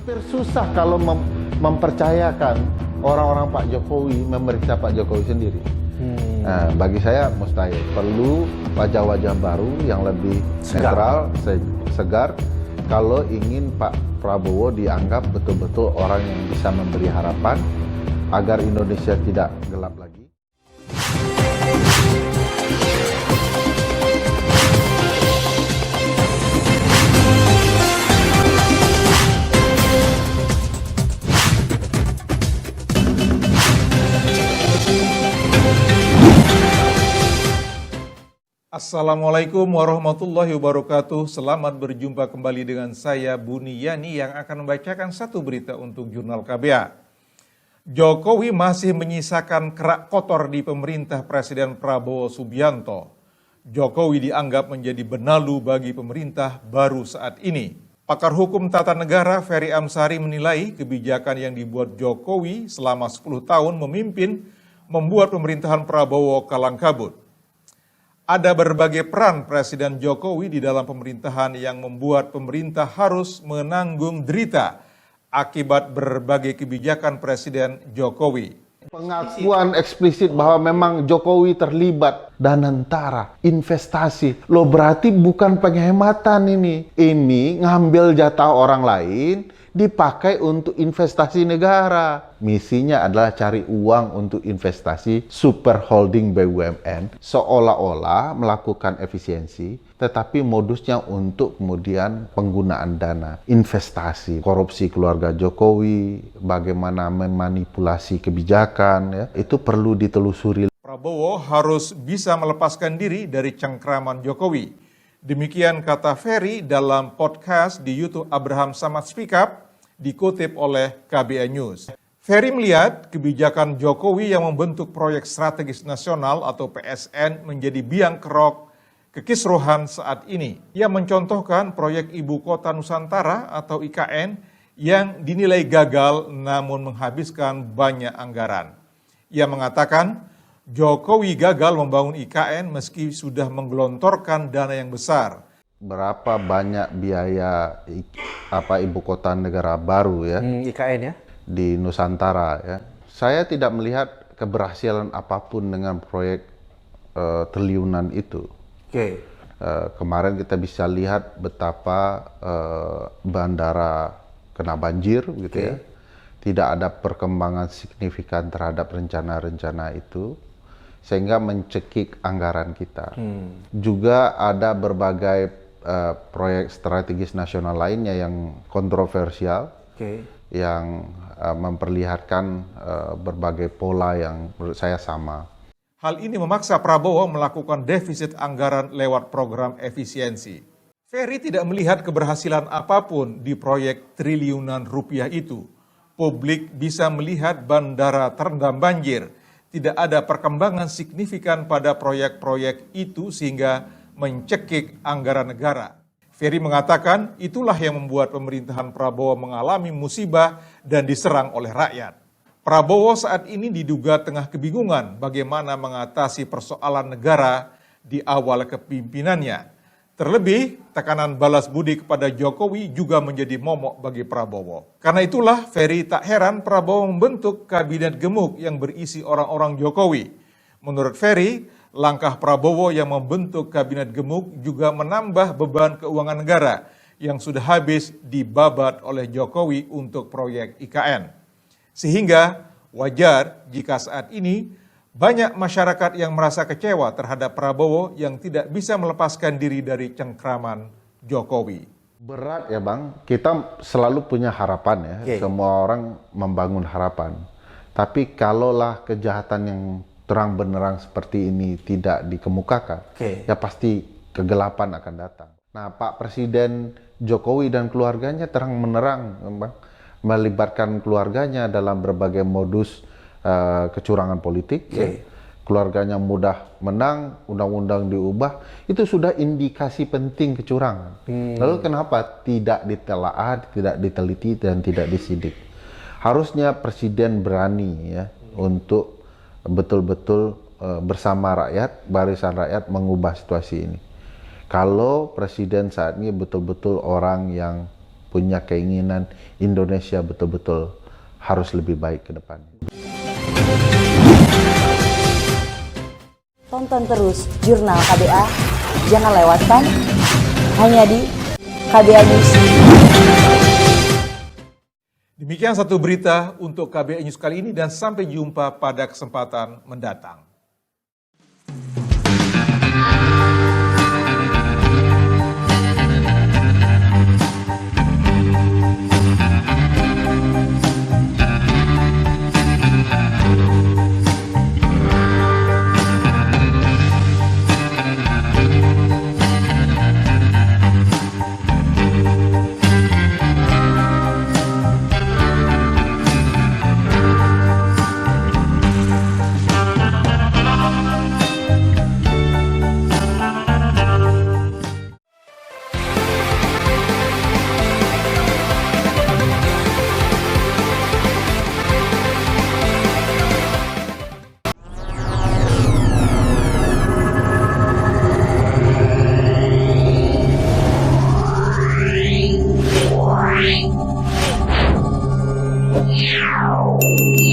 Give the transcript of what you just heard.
Hampir susah kalau mempercayakan orang-orang Pak Jokowi memeriksa Pak Jokowi sendiri. Nah, bagi saya mustahil. Perlu wajah-wajah baru yang lebih netral, segar. Kalau ingin Pak Prabowo dianggap betul-betul orang yang bisa memberi harapan agar Indonesia tidak gelap lagi. Assalamualaikum warahmatullahi wabarakatuh. Selamat berjumpa kembali dengan saya Buni Yani yang akan membacakan satu berita untuk Jurnal KBA. Jokowi masih menyisakan kerak kotor di pemerintah Presiden Prabowo Subianto. Jokowi dianggap menjadi benalu bagi pemerintah baru saat ini. Pakar hukum tata negara Ferry Amsari menilai kebijakan yang dibuat Jokowi selama 10 tahun memimpin membuat pemerintahan Prabowo kalang kabut. Ada berbagai peran Presiden Jokowi di dalam pemerintahan yang membuat pemerintah harus menanggung derita akibat berbagai kebijakan Presiden Jokowi. Pengakuan eksplisit bahwa memang Jokowi terlibat danantara, investasi. Loh berarti bukan penghematan ini. Ini ngambil jatah orang lain dipakai untuk investasi negara. Misinya adalah cari uang untuk investasi super holding BUMN. Seolah-olah melakukan efisiensi, tetapi modusnya untuk kemudian penggunaan dana. Investasi, korupsi keluarga Jokowi, bagaimana memanipulasi kebijakan, ya, itu perlu ditelusuri. Prabowo harus bisa melepaskan diri dari cengkraman Jokowi. Demikian kata Ferry dalam podcast di YouTube Abraham Samad Speak Up, dikutip oleh KBA News. Ferry melihat kebijakan Jokowi yang membentuk proyek strategis nasional atau PSN menjadi biang kerok kekisruhan saat ini. Ia mencontohkan proyek Ibu Kota Nusantara atau IKN yang dinilai gagal namun menghabiskan banyak anggaran. Ia mengatakan Jokowi gagal membangun IKN meski sudah menggelontorkan dana yang besar. Berapa banyak biaya ibu kota negara baru ya? IKN ya? Di Nusantara ya. Saya tidak melihat keberhasilan apapun dengan proyek triliunan itu. Oke. Kemarin kita bisa lihat betapa bandara kena banjir gitu ya. Tidak ada perkembangan signifikan terhadap rencana-rencana itu, sehingga mencekik anggaran kita. Juga ada berbagai proyek strategis nasional lainnya yang kontroversial, yang memperlihatkan berbagai pola yang menurut saya sama. Hal ini memaksa Prabowo melakukan defisit anggaran lewat program efisiensi. Ferry tidak melihat keberhasilan apapun di proyek triliunan rupiah itu. Publik bisa melihat bandara terendam banjir. Tidak ada perkembangan signifikan pada proyek-proyek itu sehingga mencekik anggaran negara. Ferry mengatakan itulah yang membuat pemerintahan Prabowo mengalami musibah dan diserang oleh rakyat. Prabowo saat ini diduga tengah kebingungan bagaimana mengatasi persoalan negara di awal kepemimpinannya. Terlebih, tekanan balas budi kepada Jokowi juga menjadi momok bagi Prabowo. Karena itulah, Ferry tak heran Prabowo membentuk kabinet gemuk yang berisi orang-orang Jokowi. Menurut Ferry, langkah Prabowo yang membentuk kabinet gemuk juga menambah beban keuangan negara yang sudah habis dibabat oleh Jokowi untuk proyek IKN. Sehingga wajar jika saat ini banyak masyarakat yang merasa kecewa terhadap Prabowo yang tidak bisa melepaskan diri dari cengkraman Jokowi. Berat ya Bang, kita selalu punya harapan ya, semua orang membangun harapan. Tapi kalaulah kejahatan yang terang benerang seperti ini tidak dikemukakan, ya pasti kegelapan akan datang. Nah Pak Presiden Jokowi dan keluarganya terang menerang Bang, melibatkan keluarganya dalam berbagai modus kecurangan politik. Keluarganya mudah menang, undang-undang diubah, itu sudah indikasi penting kecurangan. Lalu kenapa tidak ditelaah, tidak diteliti, dan tidak disidik? Harusnya Presiden berani ya untuk betul-betul bersama rakyat, barisan rakyat mengubah situasi ini. Kalau Presiden saat ini betul-betul orang yang punya keinginan Indonesia betul-betul harus lebih baik ke depan. Tonton terus Jurnal KBA, jangan lewatkan hanya di KBA News. Demikian satu berita untuk KBA News kali ini dan sampai jumpa pada kesempatan mendatang. Meow.